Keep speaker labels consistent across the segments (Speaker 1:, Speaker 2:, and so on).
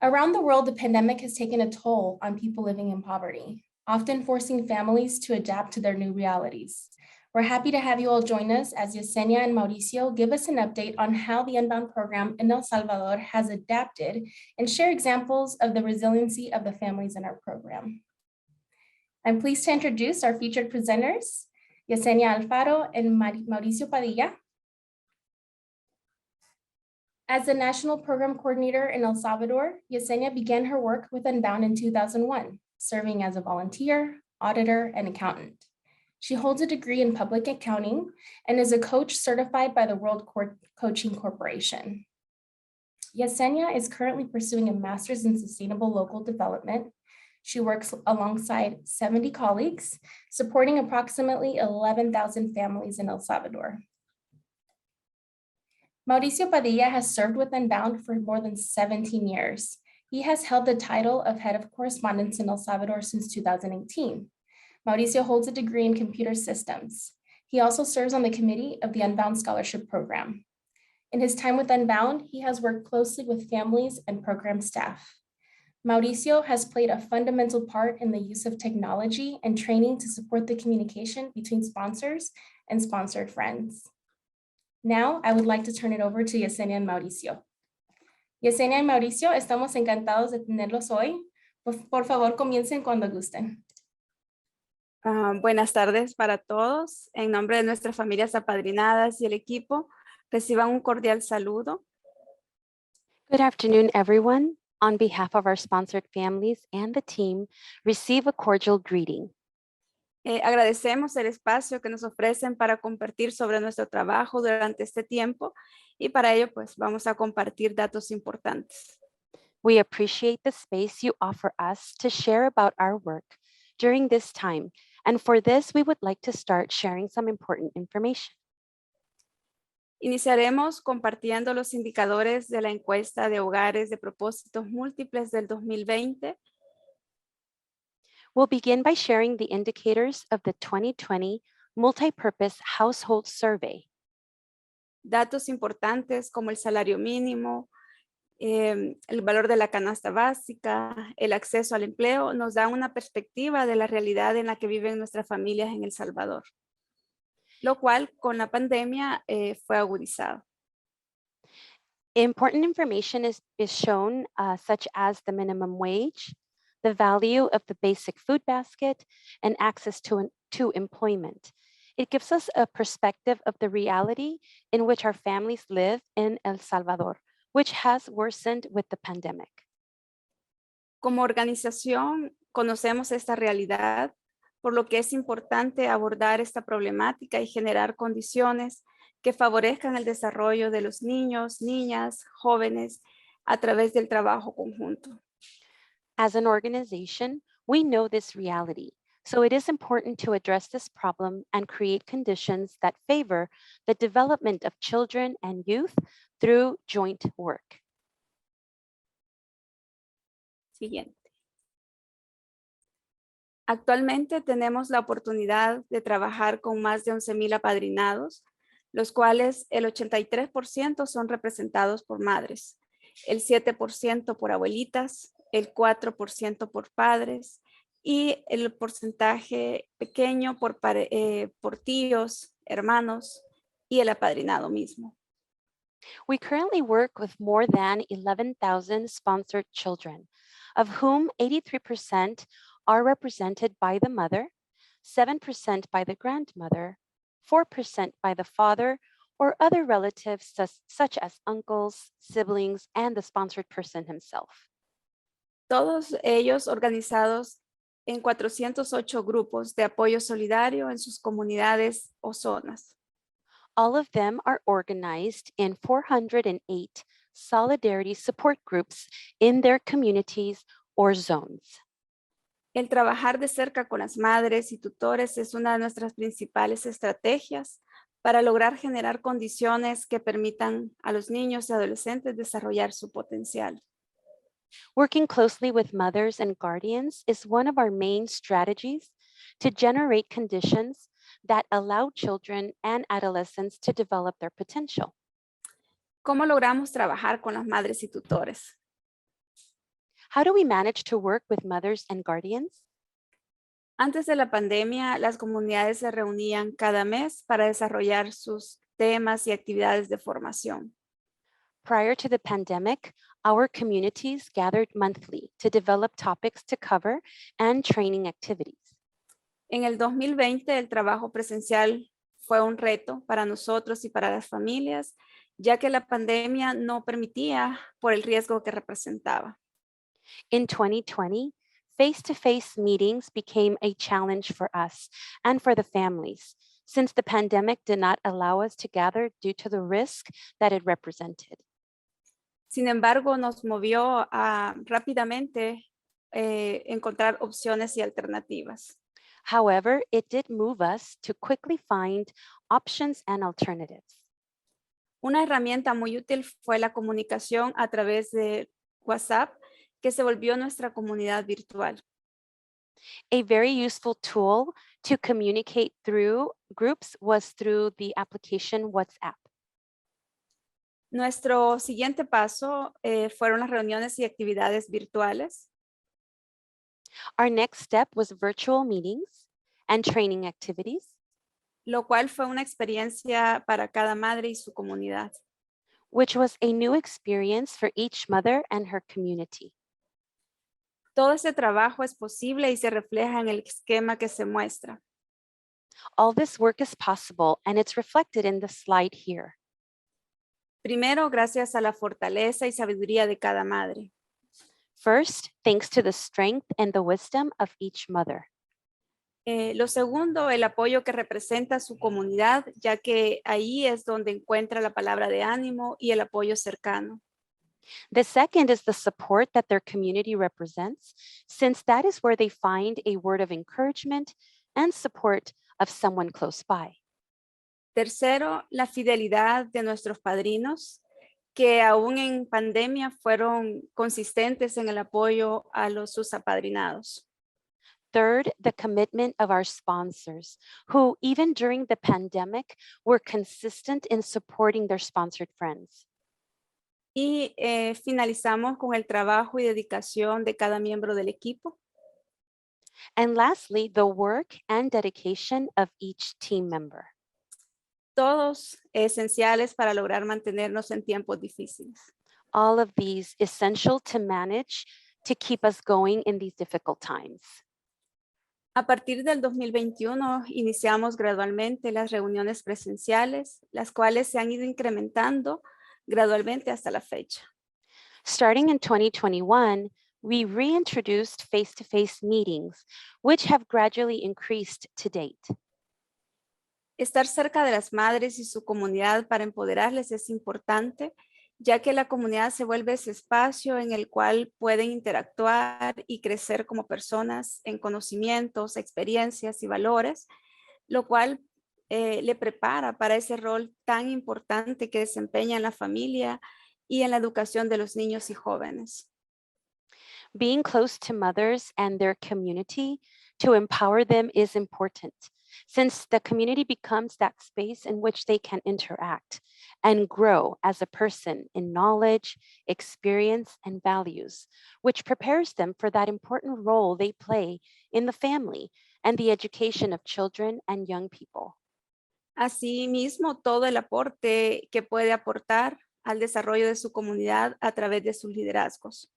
Speaker 1: Around the world, the pandemic has taken a toll on people living in poverty, often forcing families to adapt to their new realities. We're happy to have you all join us as Yessenia and Mauricio give us an update on how the Unbound program in El Salvador has adapted and share examples of the resiliency of the families in our program. I'm pleased to introduce our featured presenters, Yessenia Alfaro and Mauricio Padilla. As the National Program Coordinator in El Salvador, Yessenia began her work with Unbound in 2001, serving as a volunteer, auditor, and accountant. She holds a degree in public accounting and is a coach certified by the World Coaching Corporation. Yessenia is currently pursuing a master's in sustainable local development. She works alongside 70 colleagues, supporting approximately 11,000 families in El Salvador. Mauricio Padilla has served with Unbound for more than 17 years. He has held the title of Head of Correspondence in El Salvador since 2018. Mauricio holds a degree in computer systems. He also serves on the committee of the Unbound Scholarship Program. In his time with Unbound, he has worked closely with families and program staff. Mauricio has played a fundamental part in the use of technology and training to support the communication between sponsors and sponsored friends. Now, I would like to turn it over to Yessenia and Mauricio. Yessenia y Mauricio, estamos encantados de tenerlos hoy. Por favor, comiencen cuando gusten.
Speaker 2: Buenas tardes para todos. En nombre de nuestras familias apadrinadas y el equipo, reciban un cordial saludo.
Speaker 3: Good afternoon, everyone. On behalf of our sponsored families and the team, receive a cordial greeting.
Speaker 2: Agradecemos el espacio que nos ofrecen para compartir sobre nuestro trabajo durante este tiempo y para ello pues vamos a compartir datos importantes.
Speaker 3: We appreciate the space you offer us to share about our work during this time, and for this we would like to start sharing some important information.
Speaker 2: Iniciaremos compartiendo los indicadores de la encuesta de hogares de propósitos múltiples del 2020.
Speaker 3: We'll begin by sharing the indicators of the 2020 Multi-Purpose Household Survey.
Speaker 2: Datos importantes como el salario mínimo, el valor de la canasta básica, el acceso al empleo, nos dan una perspectiva de la realidad en la que viven nuestras familias en El Salvador, lo cual con la pandemia fue agudizado.
Speaker 3: Important information is shown, such as the minimum wage, the value of the basic food basket, and access to employment. It gives us a perspective of the reality in which our families live in El Salvador, which has worsened with the pandemic.
Speaker 2: Como organización, conocemos esta realidad, por lo que es importante abordar esta problemática y generar condiciones que favorezcan el desarrollo de los niños, niñas, jóvenes a través del trabajo conjunto.
Speaker 3: As an organization, we know this reality, so it is important to address this problem and create conditions that favor the development of children and youth through joint work.
Speaker 2: Siguiente. Actualmente tenemos la oportunidad de trabajar con más de 11,000 apadrinados, los cuales el 83% son representados por madres, el 7% por abuelitas, el 4% por padres y el porcentaje pequeño por tíos, hermanos y el apadrinado mismo.
Speaker 3: We currently work with more than 11,000 sponsored children, of whom 83% are represented by the mother, 7% by the grandmother, 4% by the father, or other relatives such as uncles, siblings, and the sponsored person himself.
Speaker 2: Todos ellos organizados en 408 grupos de apoyo solidario en sus comunidades o zonas.
Speaker 3: All of them are organized in 408 solidarity support groups in their communities or zones.
Speaker 2: El trabajar de cerca con las madres y tutores es una de nuestras principales estrategias para lograr generar condiciones que permitan a los niños y adolescentes desarrollar su potencial.
Speaker 3: Working closely with mothers and guardians is one of our main strategies to generate conditions that allow children and adolescents to develop their potential.
Speaker 2: ¿Cómo logramos trabajar con las madres y tutores?
Speaker 3: How do we manage to work with mothers and guardians?
Speaker 2: Antes de la pandemia, las comunidades se reunían cada mes para desarrollar sus temas y actividades de formación.
Speaker 3: Prior to the pandemic, our communities gathered monthly to develop topics to cover and training activities.
Speaker 2: En el 2020, el trabajo presencial fue un reto para nosotros y para las familias, ya que la pandemia no permitía por el riesgo que representaba.
Speaker 3: In 2020, face-to-face meetings became a challenge for us and for the families, since the pandemic did not allow us to gather due to the risk that it represented.
Speaker 2: Sin embargo, nos movió a rápidamente encontrar opciones y alternativas.
Speaker 3: However, it did move us to quickly find options and alternatives.
Speaker 2: Una herramienta muy útil fue la comunicación a través de WhatsApp, que se volvió nuestra comunidad virtual.
Speaker 3: A very useful tool to communicate through groups was through the application WhatsApp.
Speaker 2: Nuestro siguiente paso fueron las reuniones y actividades virtuales.
Speaker 3: Our next step was virtual meetings and training activities,
Speaker 2: Lo cual fue una experiencia para cada madre y su comunidad.
Speaker 3: which was a new experience for each mother and her community.
Speaker 2: Todo este trabajo es posible y se refleja en el esquema que se muestra.
Speaker 3: All this work is possible, and it's reflected in the slide here.
Speaker 2: Primero, gracias a la fortaleza y sabiduría de cada madre.
Speaker 3: First, thanks to the strength and the wisdom of each mother.
Speaker 2: Lo segundo, el apoyo que representa su comunidad, ya que ahí es donde encuentra la palabra de ánimo y el apoyo cercano.
Speaker 3: The second is the support that their community represents, since that is where they find a word of encouragement and support of someone close by.
Speaker 2: Tercero, la fidelidad de nuestros padrinos, que aún en pandemia fueron consistentes en el apoyo a sus apadrinados.
Speaker 3: Third, the commitment of our sponsors, who even during the pandemic were consistent in supporting their sponsored friends.
Speaker 2: Y finalizamos con el trabajo y dedicación de cada miembro del equipo.
Speaker 3: And lastly, the work and dedication of each team member.
Speaker 2: Todos esenciales para lograr mantenernos en tiempos difíciles.
Speaker 3: All of these essential to manage to keep us going in these difficult times.
Speaker 2: A partir del 2021 iniciamos gradualmente las reuniones presenciales, las cuales se han ido incrementando gradualmente hasta la fecha.
Speaker 3: Starting in 2021, we reintroduced face-to-face meetings, which have gradually increased to date.
Speaker 2: Estar cerca de las madres y su comunidad para empoderarles es importante, ya que la comunidad se vuelve ese espacio en el cual pueden interactuar y crecer como personas en conocimientos, experiencias y valores, lo cual le prepara para ese rol tan importante que desempeña en la familia y en la educación de los niños y jóvenes.
Speaker 3: Being close to mothers and their community to empower them is important, since the community becomes that space in which they can interact and grow as a person in knowledge, experience, and values, which prepares them for that important role they play in the family and the education of children and young people.
Speaker 2: Asimismo, todo el aporte que puede aportar al desarrollo de su comunidad a través de sus liderazgos.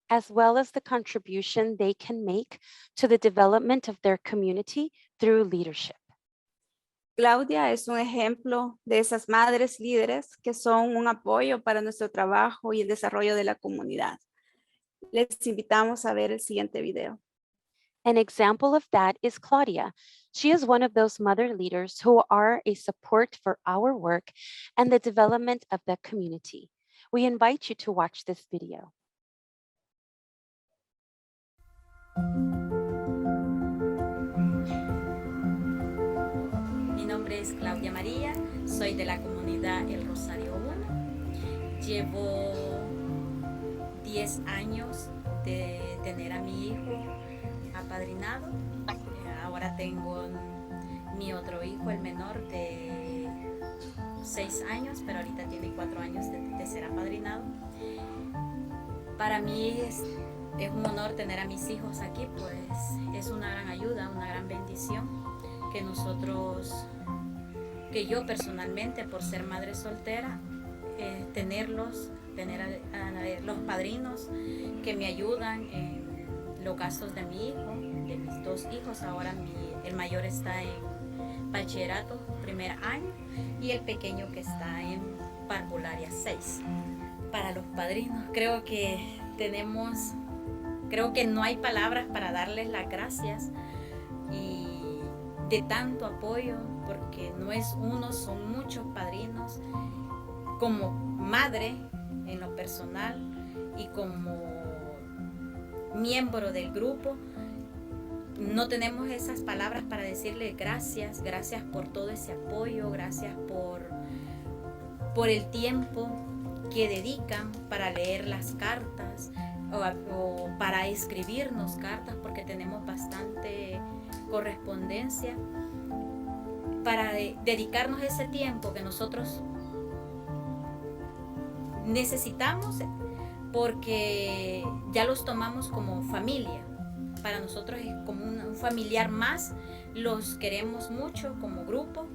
Speaker 3: As well as the contribution they can make to the development of their community through leadership.
Speaker 2: Claudia es un ejemplo de esas madres líderes que son un apoyo para nuestro trabajo y el desarrollo de la comunidad. Les invitamos a ver el siguiente video.
Speaker 3: An example of that is Claudia. She is one of those mother leaders who are a support for our work and the development of the community. We invite you to watch this video.
Speaker 4: Mi nombre es Claudia María, soy de la comunidad El Rosario 1. Llevo 10 años de tener a mi hijo apadrinado. Ahora tengo mi otro hijo, el menor, de 6 años, pero ahorita tiene 4 años de ser apadrinado. Para mí es un honor tener a mis hijos aquí, pues es una gran ayuda, una gran bendición que que yo personalmente, por ser madre soltera, tener a los padrinos que me ayudan en los gastos de mi hijo, de mis dos hijos. Ahora el mayor está en bachillerato, primer año, y el pequeño que está en parvularia 6. Para los padrinos, creo que no hay palabras para darles las gracias y de tanto apoyo, porque no es uno, son muchos padrinos. Como madre en lo personal y como miembro del grupo, no tenemos esas palabras para decirle gracias por todo ese apoyo, gracias por el tiempo que dedican para leer las cartas o para escribirnos cartas, porque tenemos bastante correspondencia, para dedicarnos ese tiempo que nosotros necesitamos, porque ya los tomamos como familia. Para nosotros es como un familiar más, los queremos mucho como grupo,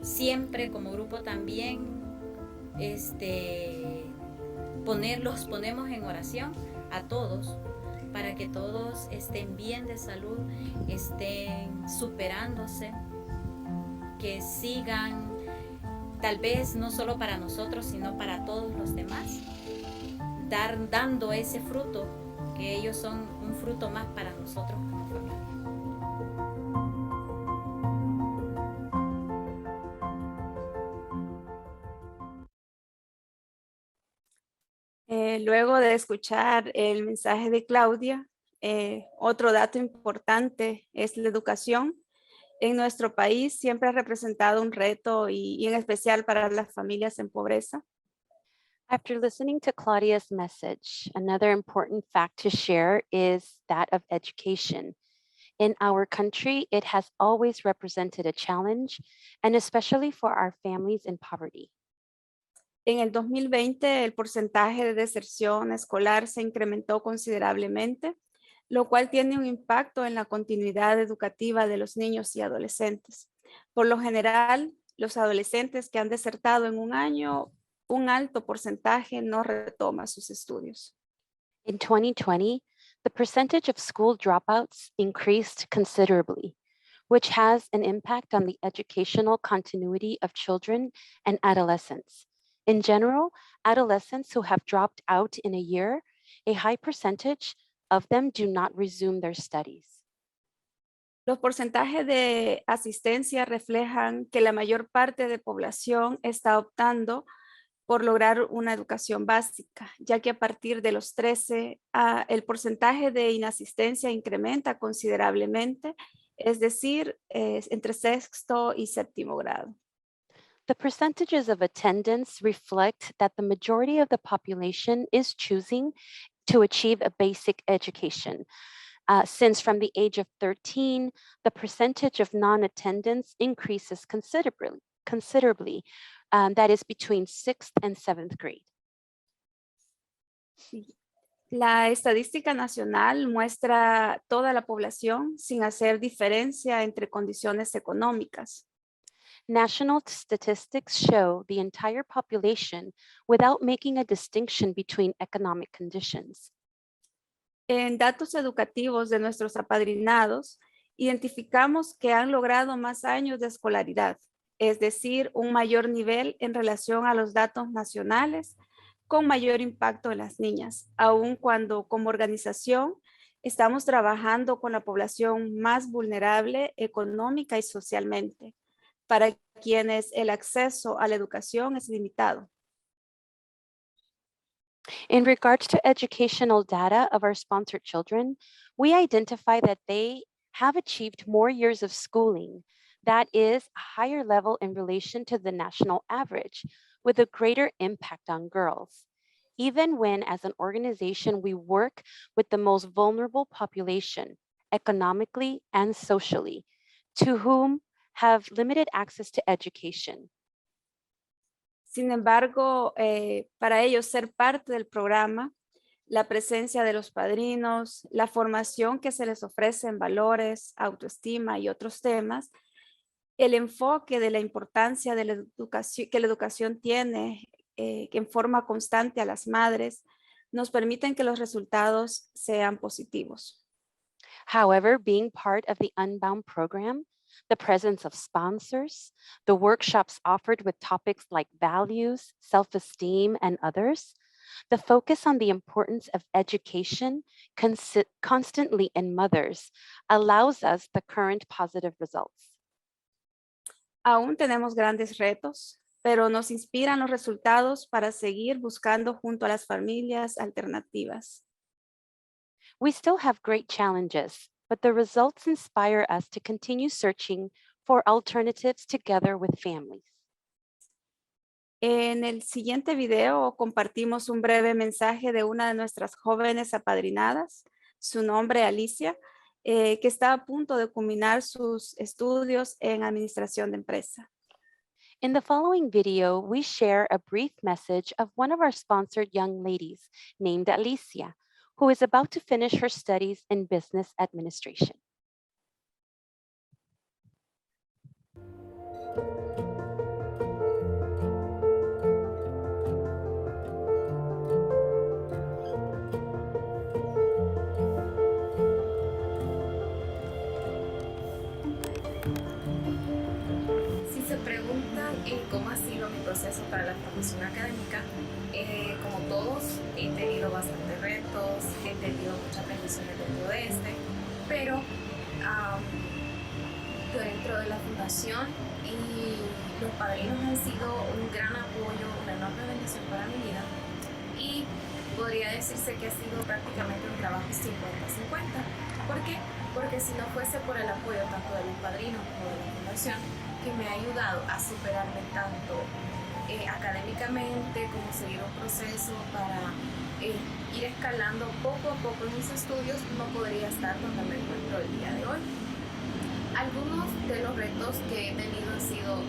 Speaker 4: siempre como grupo también los ponemos en oración a todos, para que todos estén bien de salud, estén superándose, que sigan, tal vez no solo para nosotros, sino para todos los demás, dando ese fruto, que ellos son un fruto más para nosotros como familia.
Speaker 2: Luego de escuchar el mensaje de Claudia, otro dato importante es la educación. En nuestro país siempre ha representado un reto y en especial para las familias en pobreza.
Speaker 3: After listening to Claudia's message, another important fact to share is that of education. In our country, it has always represented a challenge, and especially for our families in poverty.
Speaker 2: En el 2020, el porcentaje de deserción escolar se incrementó considerablemente, lo cual tiene un impacto en la continuidad educativa de los niños y adolescentes. Por lo general, los adolescentes que han desertado en un año, un alto porcentaje no retoma sus estudios.
Speaker 3: In 2020, the percentage of school dropouts increased considerably, which has an impact on the educational continuity of children and adolescents. In general, adolescents who have dropped out in a year, a high percentage of them do not resume their studies.
Speaker 2: Los porcentajes de asistencia reflejan que la mayor parte de población está optando por lograr una educación básica, ya que a partir de los 13, el porcentaje de inasistencia incrementa considerablemente, es decir, entre sexto y séptimo grado.
Speaker 3: The percentages of attendance reflect that the majority of the population is choosing to achieve a basic education. Since from the age of 13, the percentage of non-attendance increases considerably. That is between 6th and 7th grade.
Speaker 2: La estadística nacional muestra toda la población sin hacer diferencia entre condiciones económicas.
Speaker 3: National statistics show the entire population without making a distinction between economic conditions.
Speaker 2: En datos educativos de nuestros apadrinados, identificamos que han logrado más años de escolaridad, es decir, un mayor nivel en relación a los datos nacionales, con mayor impacto en las niñas, aun cuando como organización estamos trabajando con la población más vulnerable económica y socialmente, para quienes el acceso a la educación es limitado.
Speaker 3: In regards to educational data of our sponsored children, we identify that they have achieved more years of schooling. That is a higher level in relation to the national average, with a greater impact on girls. Even when, as an organization, we work with the most vulnerable population, economically and socially, to whom have limited access to education.
Speaker 2: Sin embargo, para ellos ser parte del programa, la presencia de los padrinos, la formación que se les ofrece en valores, autoestima y otros temas, el enfoque de la importancia de la educación, que la educación tiene que en forma constante a las madres, nos permiten que los resultados sean positivos.
Speaker 3: However, being part of the Unbound program, the presence of sponsors, the workshops offered with topics like values, self-esteem, and others, the focus on the importance of education constantly in mothers allows us the current positive results.
Speaker 2: Aún tenemos grandes retos, pero nos inspiran los resultados para seguir buscando junto a las familias alternativas.
Speaker 3: We still have great challenges, but the results inspire us to continue searching for alternatives together with families.
Speaker 2: En el siguiente video compartimos un breve mensaje de una de nuestras jóvenes apadrinadas, su nombre Alicia, que está a punto de culminar sus estudios en administración de empresa.
Speaker 3: In the following video, we share a brief message of one of our sponsored young ladies named Alicia, who is about to finish her studies in business administration.
Speaker 5: Si se preguntan cómo ha sido mi proceso para la formación académica, como todos, he tenido bastantes retos, he tenido muchas bendiciones dentro de pero dentro de la fundación y los padrinos han sido un gran apoyo, una enorme bendición para mi vida y podría decirse que ha sido prácticamente un trabajo 50-50. ¿Por qué? Porque si no fuese por el apoyo tanto de los padrinos como de la fundación, que me ha ayudado a superarme tanto académicamente como seguir un proceso para ir escalando poco a poco en mis estudios, no podría estar donde me encuentro el día de hoy. Algunos de los retos que he tenido han sido,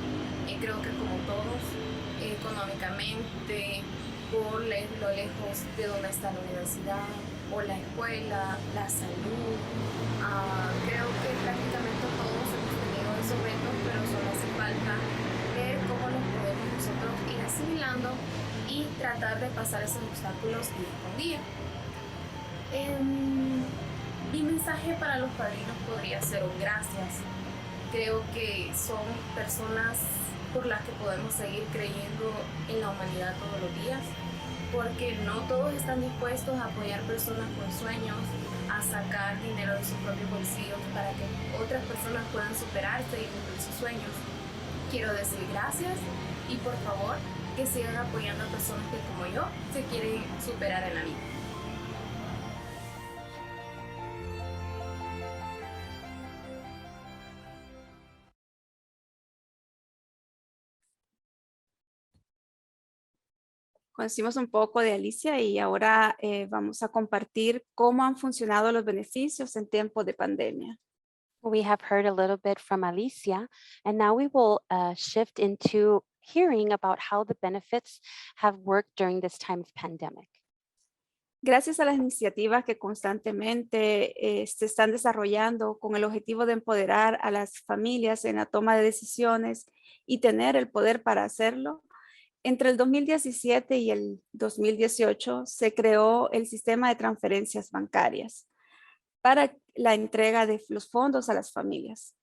Speaker 5: creo que como todos, económicamente, por lo lejos de donde está la universidad o la escuela, la salud. Creo que prácticamente todos hemos tenido esos retos, pero solo hace falta ver cómo los podemos nosotros ir asimilando y tratar de pasar esos obstáculos día con día. Mi mensaje para los padrinos podría ser un gracias. Creo que son personas por las que podemos seguir creyendo en la humanidad todos los días, porque no todos están dispuestos a apoyar personas con sueños, a sacar dinero de sus propios bolsillos para que otras personas puedan superarse y cumplir sus sueños. Quiero decir gracias y por favor que sigan apoyando a personas que como yo se quieren superar en la vida.
Speaker 2: Conocimos un poco de Alicia y ahora vamos a compartir cómo han funcionado los beneficios en tiempos de pandemia.
Speaker 3: We have heard a little bit from Alicia, and now we will shift into hearing about how the benefits have worked during this time of pandemic.
Speaker 2: Gracias a las iniciativas que constantemente se están desarrollando con el objetivo de empoderar a las familias en la toma de decisiones y tener el poder para hacerlo, entre el 2017 y el 2018 se creó el sistema de transferencias bancarias para la entrega de los fondos a las familias.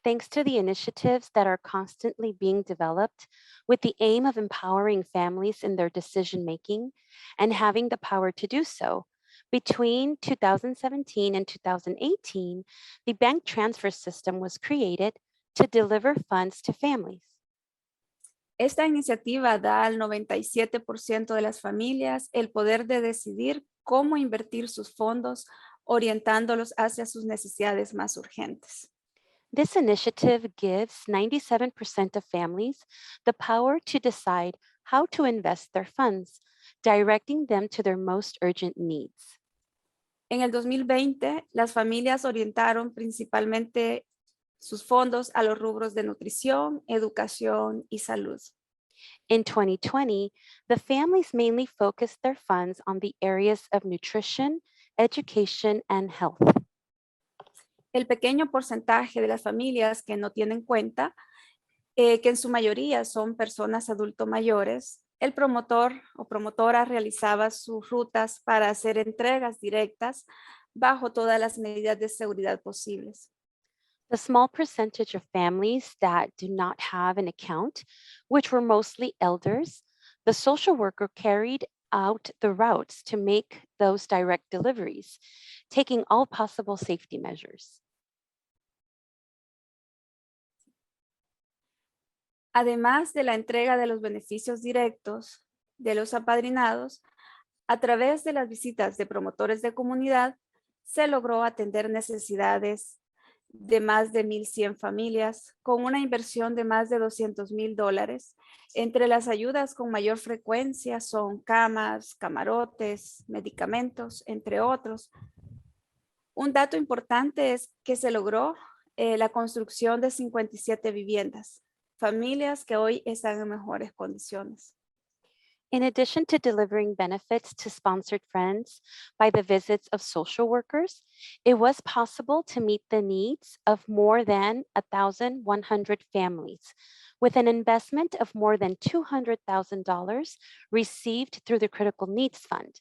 Speaker 3: Thanks to the initiatives that are constantly being developed with the aim of empowering families in their decision making and having the power to do so, between 2017 and 2018, the bank transfer system was created to deliver funds to families.
Speaker 2: Esta iniciativa da al 97% de las familias el poder de decidir cómo invertir sus fondos, orientándolos hacia sus necesidades más urgentes.
Speaker 3: This initiative gives 97% of families the power to decide how to invest their funds, directing them to their most urgent needs.
Speaker 2: En el 2020, las familias orientaron principalmente sus fondos a los rubros de nutrición, educación y salud.
Speaker 3: In 2020, the families mainly focused their funds on the areas of nutrition, education, and health.
Speaker 2: El pequeño porcentaje de las familias que no tienen cuenta, que en su mayoría son personas adultos mayores, el promotor o promotora realizaba sus rutas para hacer entregas directas bajo todas las medidas de seguridad posibles.
Speaker 3: The small percentage of families that do not have an account, which were mostly elders, the social worker carried out the routes to make those direct deliveries, taking all possible safety measures.
Speaker 2: Además de la entrega de los beneficios directos de los apadrinados, a través de las visitas de promotores de comunidad, se logró atender necesidades de más de 1,100 familias con una inversión de más de $200,000. Entre las ayudas con mayor frecuencia son camas, camarotes, medicamentos, entre otros. Un dato importante es que se logró la construcción de 57 viviendas, familias que hoy están en mejores condiciones.
Speaker 3: In addition to delivering benefits to sponsored friends by the visits of social workers, it was possible to meet the needs of more than 1,100 families with an investment of more than $200,000 received through the Critical Needs Fund.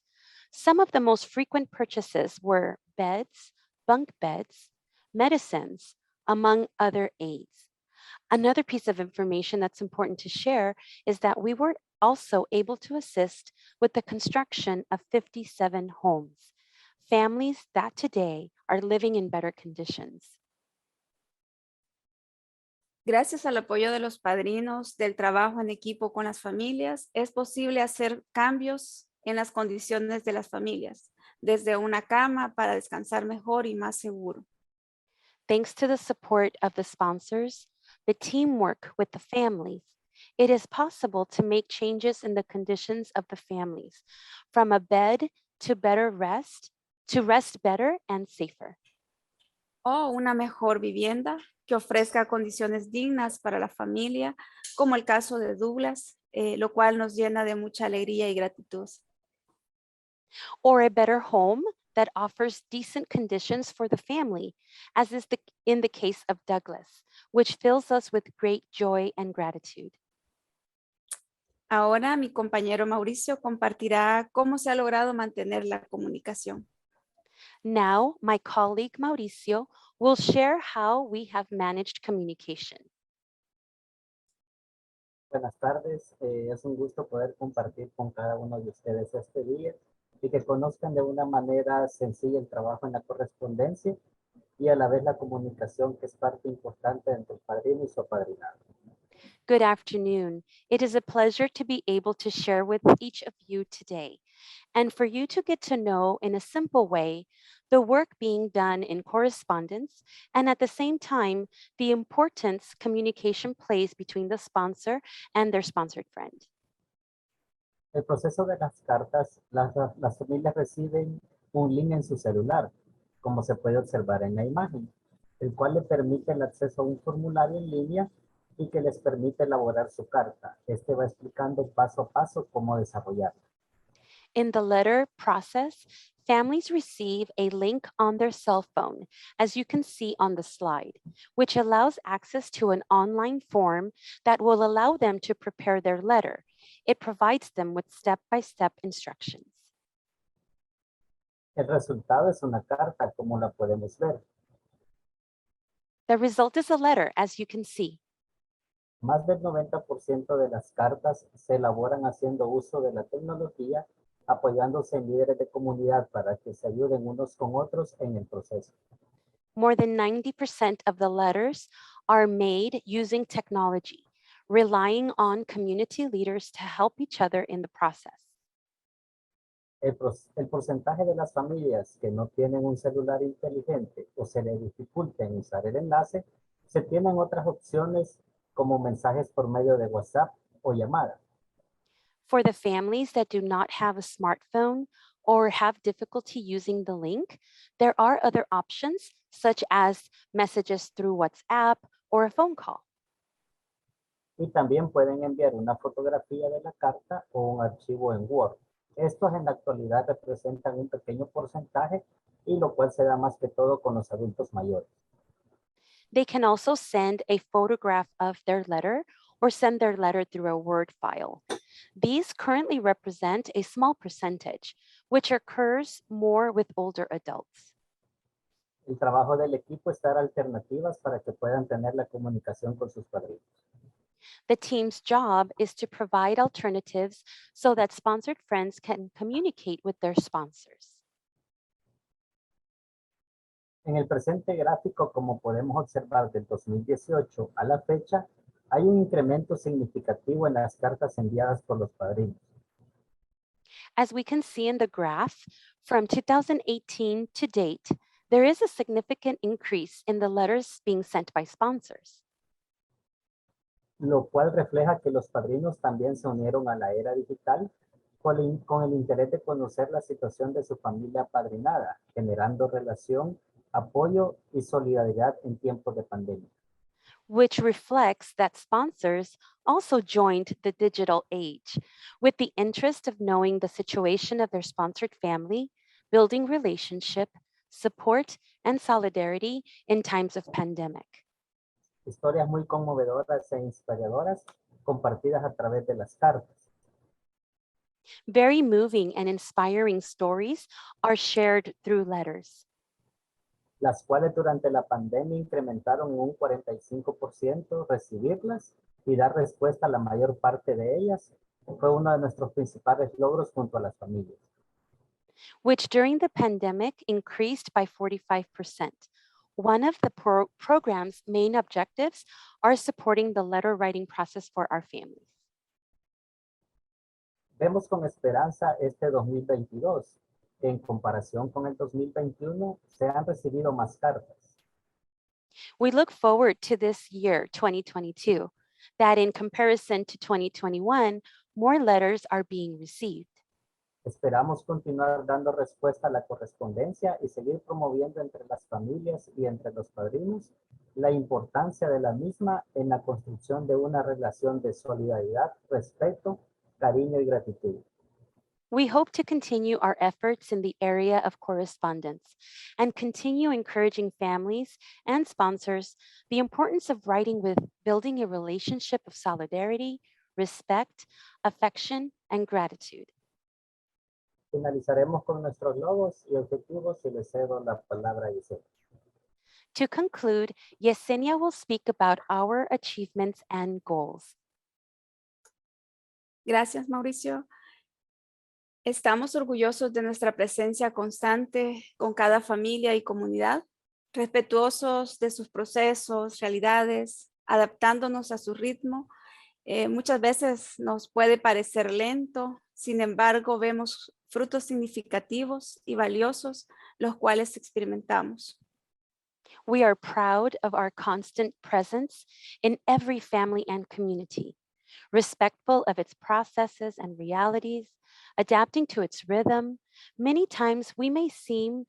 Speaker 3: Some of the most frequent purchases were beds, bunk beds, medicines, among other aids. Another piece of information that's important to share is that we were also able to assist with the construction of 57 homes, families that today are living in better conditions.
Speaker 2: Gracias al apoyo de los padrinos, del trabajo en equipo con las familias, es posible hacer cambios en las condiciones de las familias, desde una cama para descansar mejor y más seguro.
Speaker 3: Thanks to the support of the sponsors, the teamwork with the families, it is possible to make changes in the conditions of the families, from a bed to rest better and safer.
Speaker 2: O una mejor vivienda que ofrezca condiciones dignas para la familia, como el caso de Douglas, lo cual nos llena de mucha alegría y gratitud.
Speaker 3: Or a better home that offers decent conditions for the family, as is in the case of Douglas, which fills us with great joy and gratitude.
Speaker 2: Ahora mi compañero Mauricio compartirá cómo se ha logrado mantener la comunicación.
Speaker 3: Now, my colleague Mauricio will share how we have managed communication.
Speaker 6: Buenas tardes, es un gusto poder compartir con cada uno de ustedes este día y que conozcan de una manera sencilla el trabajo en la correspondencia y a la vez la comunicación, que es parte importante entre el padrino y su apadrinado.
Speaker 3: Good afternoon. It is a pleasure to be able to share with each of you today, and for you to get to know in a simple way the work being done in correspondence, and at the same time, the importance communication plays between the sponsor and their sponsored friend.
Speaker 6: El proceso de las cartas, las familias reciben un link en su celular, como se puede observar en la imagen, el cual le permite el acceso a un formulario en línea y que les permite elaborar su carta. Este va explicando paso a paso cómo desarrollarla.
Speaker 3: In the letter process, families receive a link on their cell phone, as you can see on the slide, which allows access to an online form that will allow them to prepare their letter. It provides them with step-by-step instructions.
Speaker 6: El resultado es una carta, como la podemos ver.
Speaker 3: The result is a letter, as you can see.
Speaker 6: Más del 90% de las cartas se elaboran haciendo uso de la tecnología, apoyándose en líderes de comunidad para que se ayuden unos con otros en el proceso.
Speaker 3: More than 90% of the letters are made using technology, relying on community leaders to help each other in the process.
Speaker 6: El porcentaje de las familias que no tienen un celular inteligente o se les dificulta en usar el enlace, se tienen otras opciones como mensajes por medio de WhatsApp o llamada.
Speaker 3: For the families that do not have a smartphone or have difficulty using the link, there are other options such as messages through WhatsApp or a phone call.
Speaker 6: y también pueden enviar una fotografía de la carta o un archivo en Word. Estos en la actualidad representan un pequeño porcentaje y lo cual se da más que todo con los adultos mayores.
Speaker 3: They can also send a photograph of their letter or send their letter through a Word file. These currently represent a small percentage, which occurs more with older adults.
Speaker 6: El trabajo del equipo es dar alternativas para que puedan tener la comunicación con sus padrinos.
Speaker 3: The team's job is to provide alternatives so that sponsored friends can communicate with their sponsors.
Speaker 6: En el presente gráfico, como podemos observar del 2018 a la fecha, hay un incremento significativo en las cartas enviadas por los padrinos.
Speaker 3: As we can see in the graph, from 2018 to date, there is a significant increase in the letters being sent by sponsors,
Speaker 6: Lo cual refleja que los padrinos también se unieron a la era digital con el interés de conocer la situación de su familia apadrinada, generando relación, apoyo y solidaridad en tiempos de pandemia.
Speaker 3: which reflects that sponsors also joined the digital age with the interest of knowing the situation of their sponsored family, building relationship, support, and solidarity in times of pandemic.
Speaker 6: Historias muy conmovedoras e inspiradoras compartidas a través de las cartas.
Speaker 3: Very moving and inspiring stories are shared through letters,
Speaker 6: Las cuales durante la pandemia incrementaron en un 45% recibirlas y dar respuesta a la mayor parte de ellas. Fue uno de nuestros principales logros junto a las familias.
Speaker 3: which during the pandemic increased by 45%. One of the program's main objectives are supporting the letter writing process for our families.
Speaker 6: Vemos con esperanza este 2022, que en comparación con el 2021 se han recibido más cartas.
Speaker 3: We look forward to this year, 2022, that in comparison to 2021, more letters are being received.
Speaker 6: Esperamos continuar dando respuesta a la correspondencia y seguir promoviendo entre las familias y entre los padrinos la importancia de la misma en la construcción de una relación de solidaridad, respeto, cariño y gratitud.
Speaker 3: We hope to continue our efforts in the area of correspondence and continue encouraging families and sponsors the importance of writing with building a relationship of solidarity, respect, affection, and gratitude.
Speaker 6: Finalizaremos con nuestros logos y objetivos y les cedo la palabra a Yessenia.
Speaker 3: To conclude, Yessenia will speak about our achievements and goals.
Speaker 2: Gracias, Mauricio. Estamos orgullosos de nuestra presencia constante con cada familia y comunidad, respetuosos de sus procesos, realidades, adaptándonos a su ritmo. Muchas veces nos puede parecer lento, sin embargo, vemos frutos significativos y valiosos, los cuales experimentamos.
Speaker 3: We are proud of our constant presence in every family and community, respectful of its processes and realities, adapting to its rhythm. Many times it may seem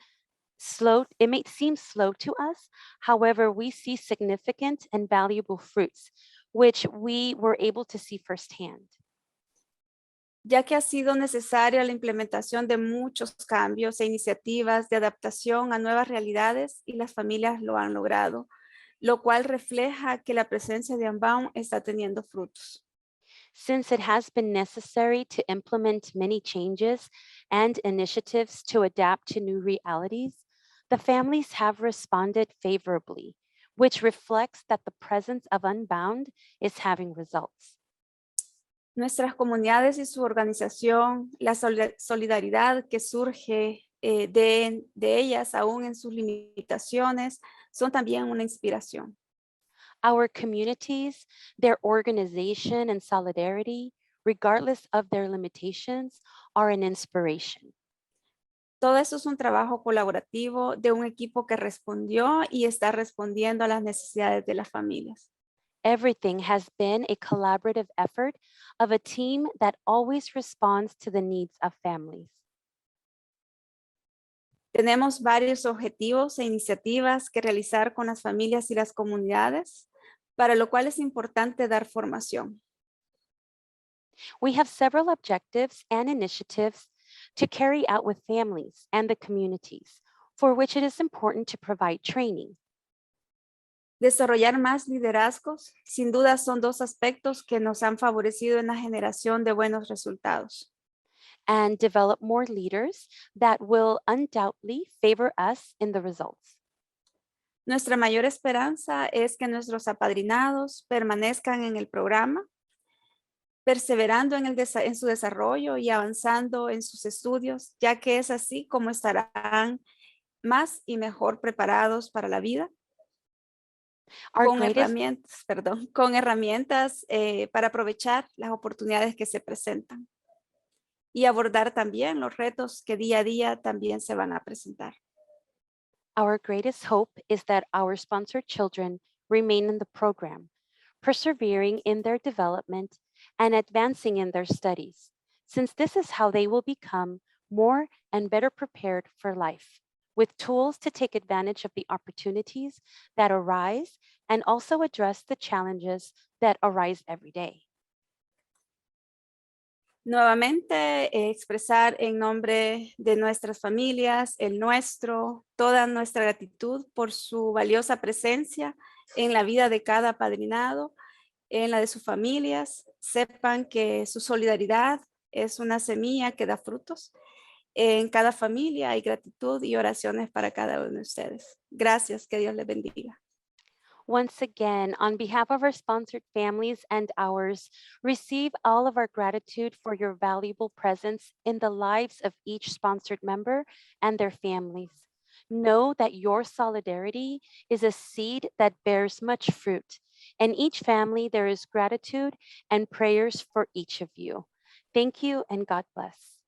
Speaker 3: slow to us. However, we see significant and valuable fruits, which we were able to see firsthand.
Speaker 2: Ya que ha sido necesaria la implementación de muchos cambios e iniciativas de adaptación a nuevas realidades y las familias lo han logrado, lo cual refleja que la presencia de Unbound está teniendo frutos.
Speaker 3: Since it has been necessary to implement many changes and initiatives to adapt to new realities, the families have responded favorably, which reflects that the presence of Unbound is having results.
Speaker 2: Nuestras comunidades y su organización, la solidaridad que surge de ellas aún en sus limitaciones, son también una inspiración.
Speaker 3: Our communities, their organization and solidarity, regardless of their limitations, are an inspiration.
Speaker 2: Todo eso es un trabajo colaborativo de un equipo que respondió y está respondiendo a las necesidades de las familias.
Speaker 3: Everything has been a collaborative effort of a team that always responds to the needs of families.
Speaker 2: Tenemos varios objetivos e iniciativas que realizar con las familias y las comunidades para lo cual es importante dar formación.
Speaker 3: We have several objectives and initiatives to carry out with families and the communities, for which it is important to provide training.
Speaker 2: Desarrollar más liderazgos, sin duda son dos aspectos que nos han favorecido en la generación de buenos resultados.
Speaker 3: And develop more leaders that will undoubtedly favor us in the results.
Speaker 2: Nuestra mayor esperanza es que nuestros apadrinados permanezcan en el programa, perseverando en su desarrollo y avanzando en sus estudios, ya que es así como estarán más y mejor preparados para la vida. Con herramientas para aprovechar las oportunidades que se presentan y abordar también los retos que día a día también se van a presentar.
Speaker 3: Our greatest hope is that our sponsored children remain in the program, persevering in their development and advancing in their studies, since this is how they will become more and better prepared for life, with tools to take advantage of the opportunities that arise and also address the challenges that arise every day.
Speaker 2: Nuevamente, expresar en nombre de nuestras familias, el nuestro, toda nuestra gratitud por su valiosa presencia en la vida de cada apadrinado, en la de sus familias. Sepan que su solidaridad es una semilla que da frutos. En cada familia hay gratitud y oraciones para cada uno de ustedes. Gracias, que Dios les bendiga.
Speaker 3: Once again, on behalf of our sponsored families and ours, receive all of our gratitude for your valuable presence in the lives of each sponsored member and their families. Know that your solidarity is a seed that bears much fruit. In each family, there is gratitude and prayers for each of you. Thank you and God bless.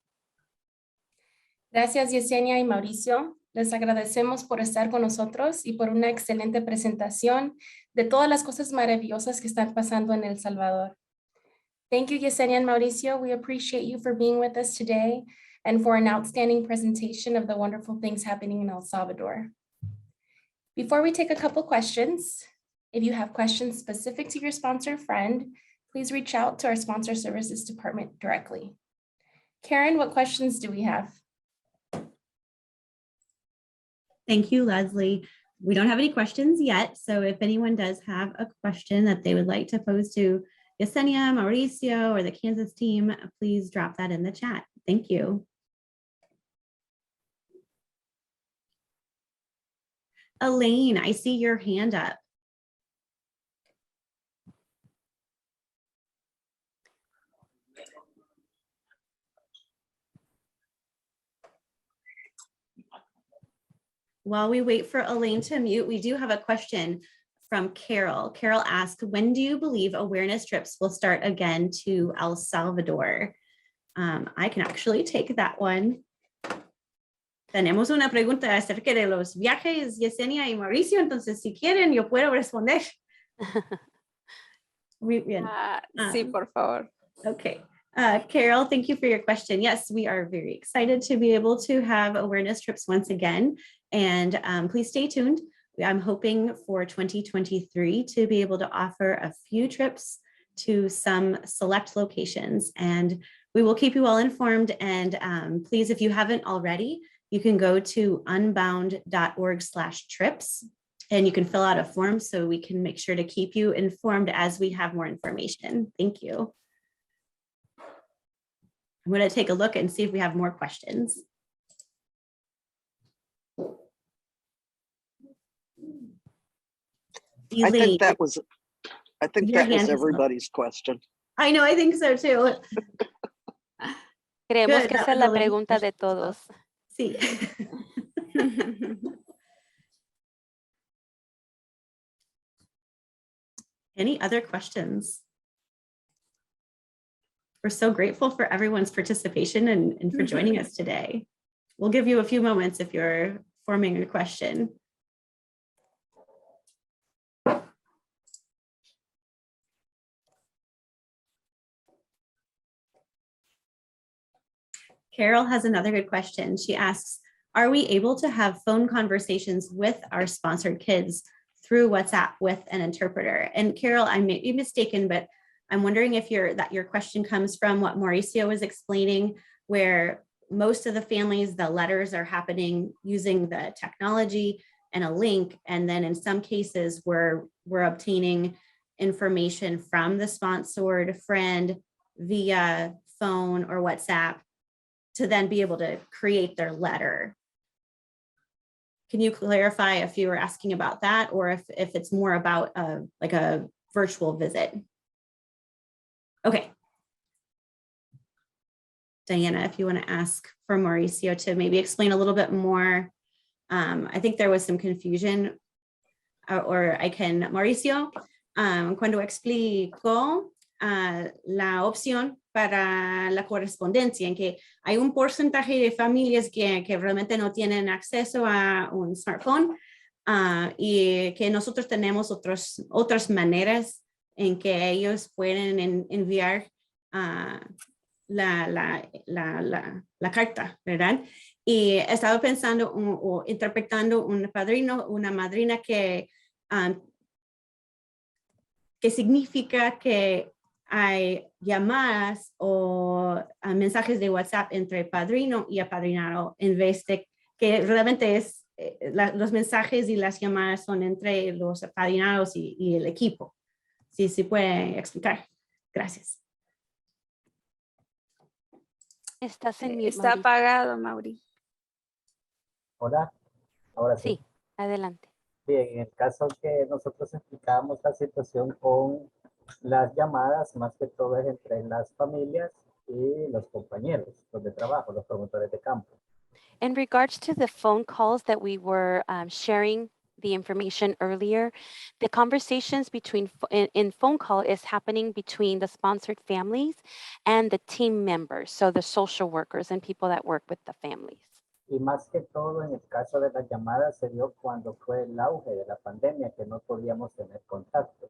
Speaker 1: Gracias, Yessenia y Mauricio. Les agradecemos por estar con nosotros y por una excelente presentación de todas las cosas maravillosas que están pasando en El Salvador. Thank you, Yessenia and Mauricio. We appreciate you for being with us today and for an outstanding presentation of the wonderful things happening in El Salvador. Before we take a couple questions, if you have questions specific to your sponsor friend, please reach out to our Sponsor Services Department directly. Karen, what questions do we have?
Speaker 7: Thank you, Leslie. We don't have any questions yet, so if anyone does have a question that they would like to pose to Yessenia, Mauricio, or the Kansas team, please drop that in the chat. Thank you. Elaine, I see your hand up. While we wait for Elaine to mute, we do have a question from Carol. Carol asked, when do you believe awareness trips will start again to El Salvador? I can actually take that one. Tenemos una pregunta acerca de los viajes, Yessenia y Mauricio, entonces si quieren yo puedo responder. Muy bien.
Speaker 2: Sí, por favor.
Speaker 7: Okay. Carol, thank you for your question. Yes, we are very excited to be able to have awareness trips once again. And please stay tuned. I'm hoping for 2023 to be able to offer a few trips to some select locations. And we will keep you all informed. And please, if you haven't already, you can go to unbound.org/trips. And you can fill out a form so we can make sure to keep you informed as we have more information. Thank you. I'm going to take a look and see if we have more questions.
Speaker 8: I think that was everybody's question.
Speaker 7: I know, I think so too.
Speaker 3: Creemos que esa es la pregunta de todos.
Speaker 7: Sí. Any other questions? We're so grateful for everyone's participation and for joining us today. We'll give you a few moments if you're forming a question. Carol has another good question. She asks, are we able to have phone conversations with our sponsored kids through WhatsApp with an interpreter. And Carol, I may be mistaken, but I'm wondering if your question comes from what Mauricio was explaining, where most of the families, the letters are happening using the technology and a link. And then in some cases we're obtaining information from the sponsored friend via phone or WhatsApp to then be able to create their letter. Can you clarify if you were asking about that, or if it's more about like a virtual visit? Okay. Diana, if you want to ask for Mauricio to maybe explain a little bit more. I think there was some confusion, or I can, Mauricio, cuando explicó la opción para la correspondencia, en que hay un porcentaje de familias que realmente no tienen acceso a un smartphone, y que nosotros tenemos otras maneras en que ellos pueden enviar la carta, ¿verdad? Y estaba pensando o interpretando un padrino, una madrina que significa que hay llamadas o mensajes de WhatsApp entre padrino y apadrinado, en vez de que realmente es los mensajes y las llamadas son entre los apadrinados y el equipo. Sí, puede explicar. Gracias.
Speaker 3: Estás en mute,
Speaker 2: Está
Speaker 3: Mauri.
Speaker 2: apagado, Mauri.
Speaker 6: Hola, ahora sí.
Speaker 3: Sí, adelante.
Speaker 6: Bien, en el caso que nosotros explicábamos la situación con las llamadas, más que todo es entre las familias y los compañeros, los de trabajo, los promotores de campo.
Speaker 3: In regards to the phone calls that we were sharing the information earlier, the conversations between in phone call is happening between the sponsored families and the team members, so the social workers and people that work with the families.
Speaker 6: Y más que todo en el caso de las llamadas se dio cuando fue el auge de la pandemia, que no podíamos tener contacto.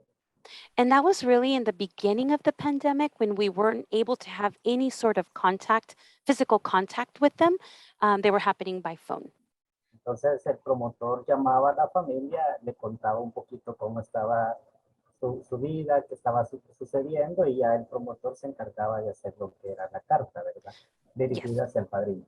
Speaker 3: And that was really in the beginning of the pandemic when we weren't able to have any sort of contact, physical contact with them. They were happening by phone.
Speaker 6: Entonces el promotor llamaba a la familia, le contaba un poquito cómo estaba su vida, qué estaba sucediendo, y ya el promotor se encargaba de hacer lo que era la carta, ¿verdad? Dirigida hacia el padrino.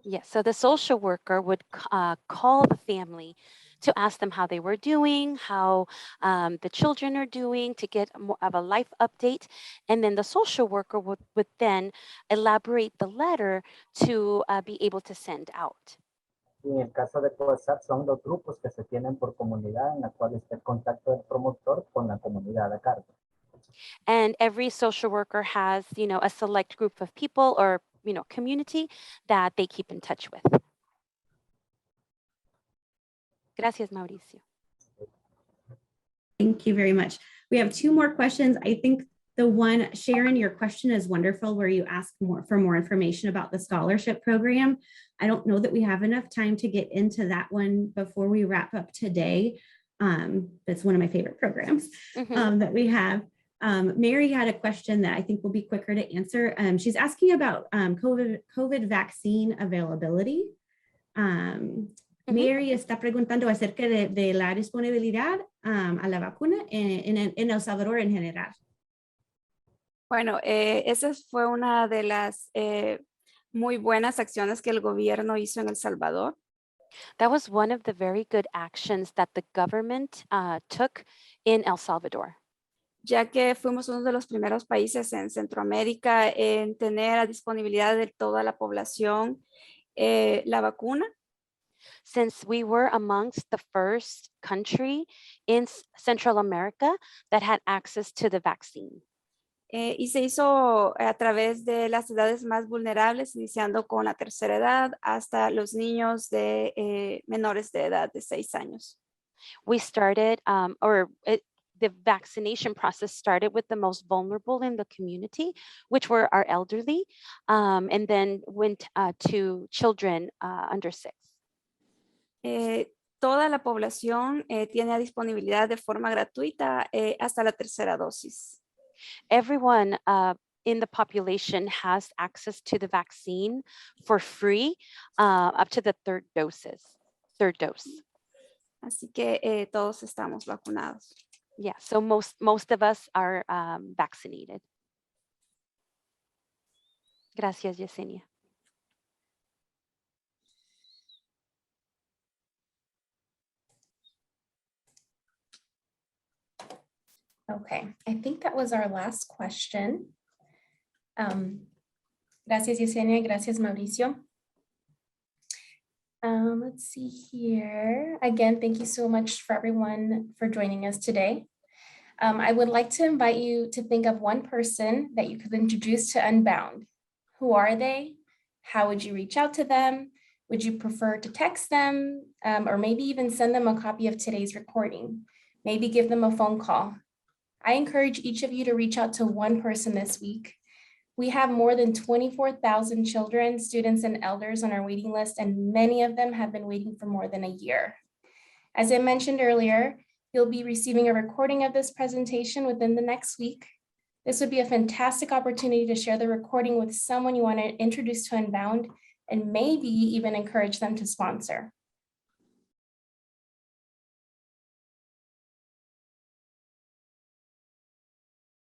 Speaker 3: Yes, so the social worker would call the family to ask them how they were doing, how the children are doing, to get more of a life update. And then the social worker would then elaborate the letter to be able to send out.
Speaker 6: Y en el caso de WhatsApp son los grupos que se tienen por comunidad en la cual está el contacto del promotor con la comunidad de carta.
Speaker 3: And every social worker has, a select group of people or, community that they keep in touch with. Gracias, Mauricio.
Speaker 7: Thank you very much. We have two more questions. I think the one, Sharon, your question is wonderful, where you ask for more information about the scholarship program. I don't know that we have enough time to get into that one before we wrap up today. That's one of my favorite programs that we have. Mary had a question that I think will be quicker to answer. She's asking about COVID vaccine availability. Mary está preguntando acerca de la disponibilidad a la vacuna en El Salvador en general.
Speaker 2: Bueno, esa fue una de las muy buenas acciones que el gobierno hizo en El Salvador.
Speaker 3: That was one of the very good actions that the government took in El Salvador.
Speaker 2: Ya que fuimos uno de los primeros países en Centroamérica en tener a disponibilidad de toda la población la vacuna.
Speaker 3: Since we were amongst the first country in Central America that had access to the vaccine.
Speaker 2: Y se hizo a través de las edades más vulnerables, iniciando con la tercera edad hasta los niños de menores de edad de 6 años.
Speaker 3: We started, the vaccination process started with the most vulnerable in the community, which were our elderly, and then went to children under 6.
Speaker 2: Toda la población tiene disponibilidad de forma gratuita hasta la tercera dosis.
Speaker 3: Everyone in the population has access to the vaccine for free up to the third dose.
Speaker 2: Así que todos estamos vacunados.
Speaker 3: Yeah, so most of us are vaccinated. Gracias, Yessenia.
Speaker 1: Okay, I think that was our last question. Gracias, Yessenia. Gracias, Mauricio. Let's see here. Again, thank you so much for everyone for joining us today. I would like to invite you to think of one person that you could introduce to Unbound. Who are they? How would you reach out to them? Would you prefer to text them or maybe even send them a copy of today's recording? Maybe give them a phone call. I encourage each of you to reach out to one person this week. We have more than 24,000 children, students, and elders on our waiting list, and many of them have been waiting for more than a year. As I mentioned earlier, you'll be receiving a recording of this presentation within the next week. This would be a fantastic opportunity to share the recording with someone you want to introduce to Unbound and maybe even encourage them to sponsor.